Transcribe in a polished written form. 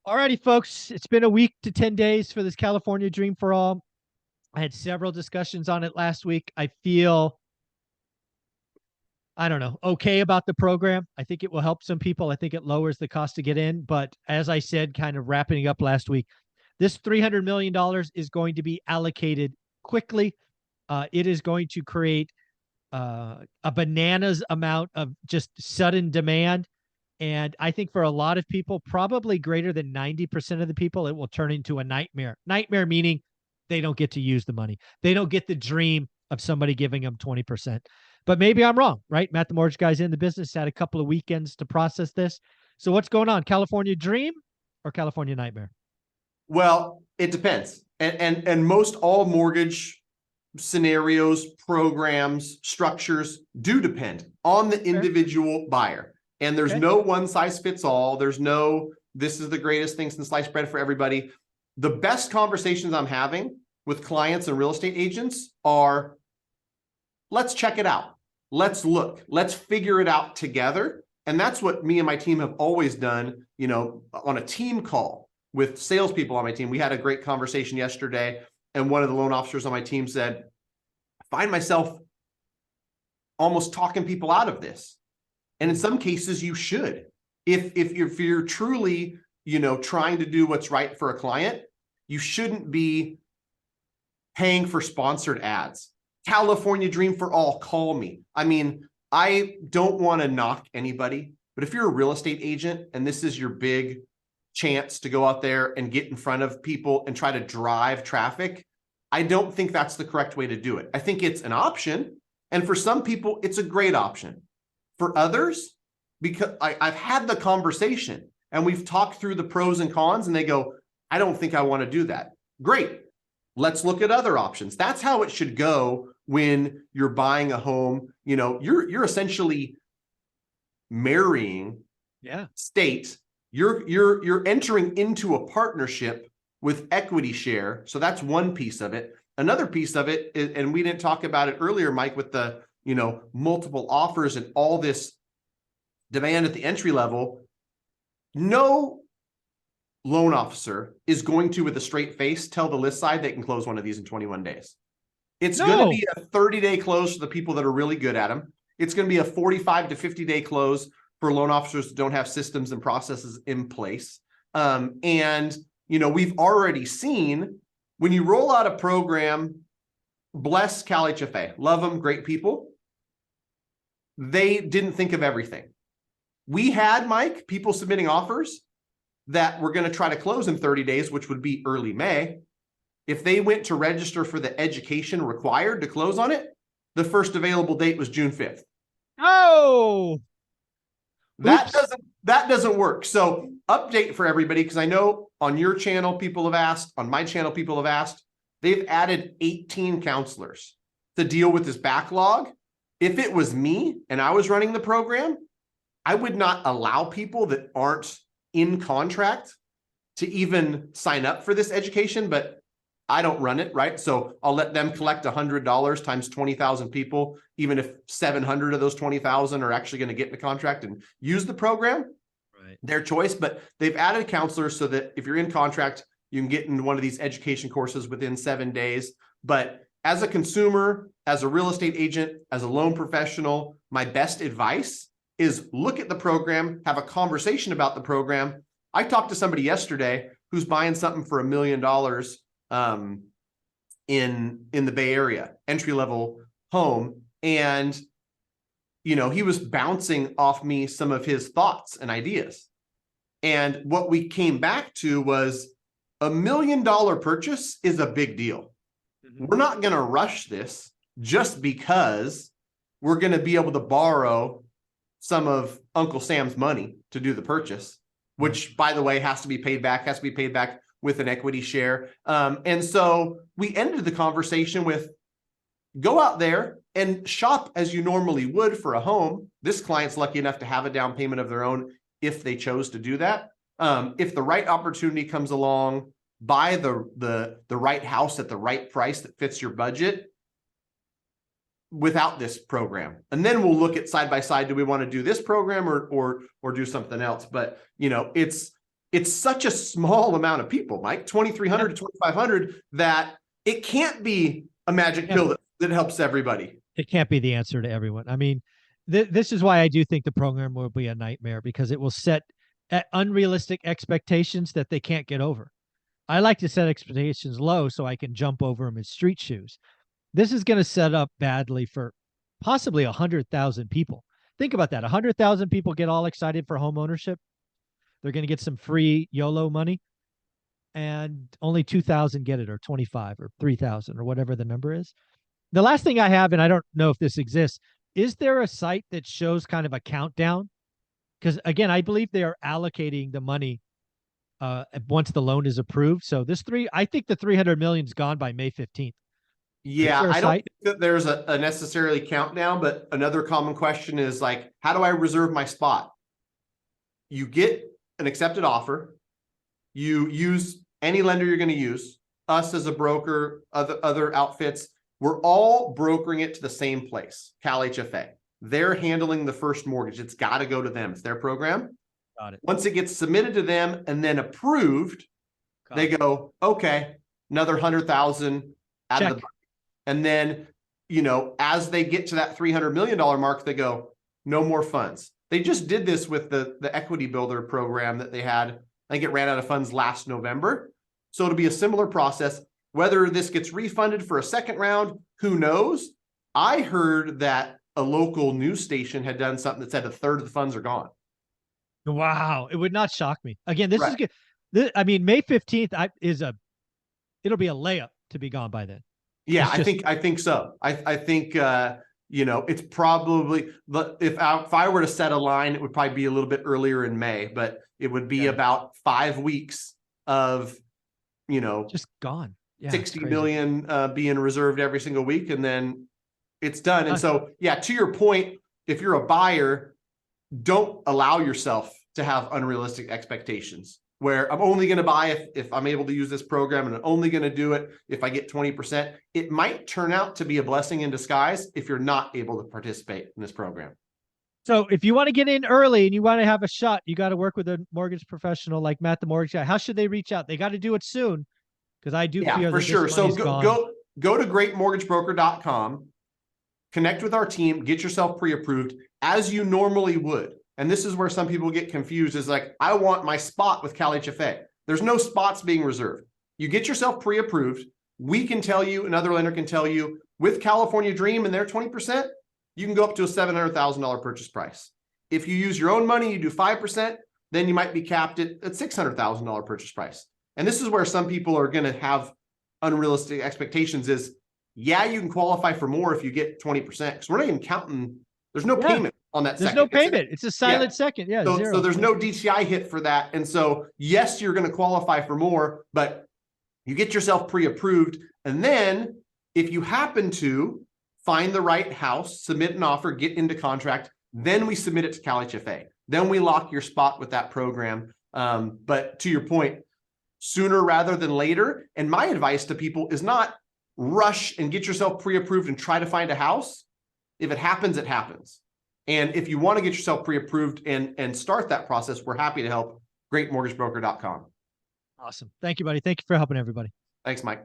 Alrighty, folks. It's been a week to 10 days for this California Dream for All. I had several discussions on it last week. I feel, I don't know, okay about the program. I think it will help some people. I think it lowers the cost to get in. But as I said, kind of wrapping up last week, this $300 million is going to be allocated quickly. It is going to create a bananas amount of just sudden demand. And I think for a lot of people, probably greater than 90% of the people, it will turn into a nightmare. Nightmare meaning they don't get to use the money. They don't get the dream of somebody giving them 20%. But maybe I'm wrong, right? Matt, the mortgage guy's in the business, had a couple of weekends to process this. So what's going on? California Dream or California Nightmare? Well, it depends. And most all mortgage scenarios, programs, structures do depend on the individual buyer. And there's no one size fits all. There's no, this is the greatest thing since sliced bread for everybody. The best conversations I'm having with clients and real estate agents are, let's check it out. Let's look, let's figure it out together. And that's what me and my team have always done, you know, on a team call with salespeople on my team. We had a great conversation yesterday, and one of the loan officers on my team said, I find myself almost talking people out of this. And in some cases you should. If you're truly, you know, trying to do what's right for a client, you shouldn't be paying for sponsored ads. California Dream for All, call me. I mean, I don't want to knock anybody, but if you're a real estate agent and this is your big chance to go out there and get in front of people and try to drive traffic, I don't think that's the correct way to do it. I think it's an option. And for some people, it's a great option. For others, because I've had the conversation and we've talked through the pros and cons, and they go, I don't think I want to do that. Great. Let's look at other options. That's how it should go when you're buying a home. You know, you're essentially marrying state. You're entering into a partnership with equity share. So that's one piece of it. Another piece of it is, and we didn't talk about it earlier, Mike, with the, you know, multiple offers and all this demand at the entry level. No loan officer is going to, with a straight face, tell the list side they can close one of these in 21 days. It's going to be a 30-day close for the people that are really good at them. It's going to be a 45 to 50-day close for loan officers that don't have systems and processes in place. And, you know, we've already seen when you roll out a program, bless Cal HFA, love them, great people. They didn't think of everything. We had, Mike, people submitting offers that were going to try to close in 30 days, which would be early May. If they went to register for the education required to close on it, the first available date was June 5th. Oh, that doesn't work. So update for everybody, because I know on your channel people have asked, on my channel people have asked. They've added 18 counselors to deal with this backlog. If it was me and I was running the program, I would not allow people that aren't in contract to even sign up for this education, but I don't run it, right? So I'll let them collect $100 times 20,000 people, even if 700 of those 20,000 are actually going to get in the contract and use the program, their choice. But they've added counselors so that if you're in contract, you can get into one of these education courses within 7 days. But as a consumer, as a real estate agent, as a loan professional, my best advice is look at the program, have a conversation about the program. I talked to somebody yesterday who's buying something for $1 million in the Bay Area, entry-level home. And, you know, he was bouncing off me some of his thoughts and ideas. And what we came back to was $1 million purchase is a big deal. We're not going to rush this just because we're going to be able to borrow some of Uncle Sam's money to do the purchase, which, by the way, has to be paid back with an equity share. And so we ended the conversation with, go out there and shop as you normally would for a home. This client's lucky enough to have a down payment of their own if they chose to do that. If the right opportunity comes along, buy the right house at the right price that fits your budget without this program. And then we'll look at side by side, do we want to do this program or do something else? But, you know, it's it's such a small amount of people, Mike, 2,300 to 2,500, that it can't be a magic pill that helps everybody. It can't be the answer to everyone. I mean, this is why I do think the program will be a nightmare, because it will set unrealistic expectations that they can't get over. I like to set expectations low so I can jump over them in street shoes. This is going to set up badly for possibly 100,000 people. Think about that. 100,000 people get all excited for home ownership. They're going to get some free YOLO money, and only 2,000 get it, or 25 or 3,000 or whatever the number is. The last thing I have, and I don't know if this exists, is there a site that shows kind of a countdown? Because again, I believe they are allocating the money once the loan is approved. So I think the 300 million is gone by May 15th. Yeah, I don't think that there's a necessarily countdown, but another common question is like, how do I reserve my spot? You get an accepted offer. You use any lender you're going to use, us as a broker, other outfits. We're all brokering it to the same place, Cal HFA. They're handling the first mortgage. It's got to go to them. It's their program. Got it. Once it gets submitted to them and then approved, they go, okay, another 100,000 out of the, and then, you know, as they get to that $300 million mark, they go, no more funds. They just did this with the equity builder program that they had. I think it ran out of funds last November. So it'll be a similar process. Whether this gets refunded for a second round, who knows? I heard that a local news station had done something that said a third of the funds are gone. Wow. It would not shock me. Again, this is good. I mean, May 15th it'll be a layup to be gone by then. Yeah, I think so. I think, you know, it's probably, if I were to set a line, it would probably be a little bit earlier in May, but it would be about 5 weeks of, you know, just gone. Yeah, 60 million being reserved every single week, and then it's done. And so, yeah, to your point, if you're a buyer, don't allow yourself to have unrealistic expectations where I'm only going to buy if I'm able to use this program, and I'm only going to do it if I get 20%. It might turn out to be a blessing in disguise if you're not able to participate in this program. So if you want to get in early and you want to have a shot, you got to work with a mortgage professional like Matt, the mortgage guy. How should they reach out? They got to do it soon, because I do fear for sure. So go to greatmortgagebroker.com, connect with our team, get yourself pre-approved as you normally would. And this is where some people get confused, is like, I want my spot with Cal HFA. There's no spots being reserved. You get yourself pre-approved. We can tell you, another lender can tell you, with California Dream and their 20%, you can go up to a $700,000 purchase price. If you use your own money, you do 5%, then you might be capped at $600,000 purchase price. And this is where some people are going to have unrealistic expectations is, yeah, you can qualify for more if you get 20%, because we're not even counting, there's no payment on that second. There's no payment. It's a silent second. Yeah. So there's no DTI hit for that. And so, yes, you're going to qualify for more, but you get yourself pre-approved. And then if you happen to find the right house, submit an offer, get into contract, then we submit it to Cal HFA. Then we lock your spot with that program. But to your point, sooner rather than later. And my advice to people is not rush and get yourself pre-approved and try to find a house. If it happens, it happens. And if you want to get yourself pre-approved and start that process, we're happy to help. greatmortgagebroker.com. Awesome. Thank you, buddy. Thank you for helping everybody. Thanks, Mike.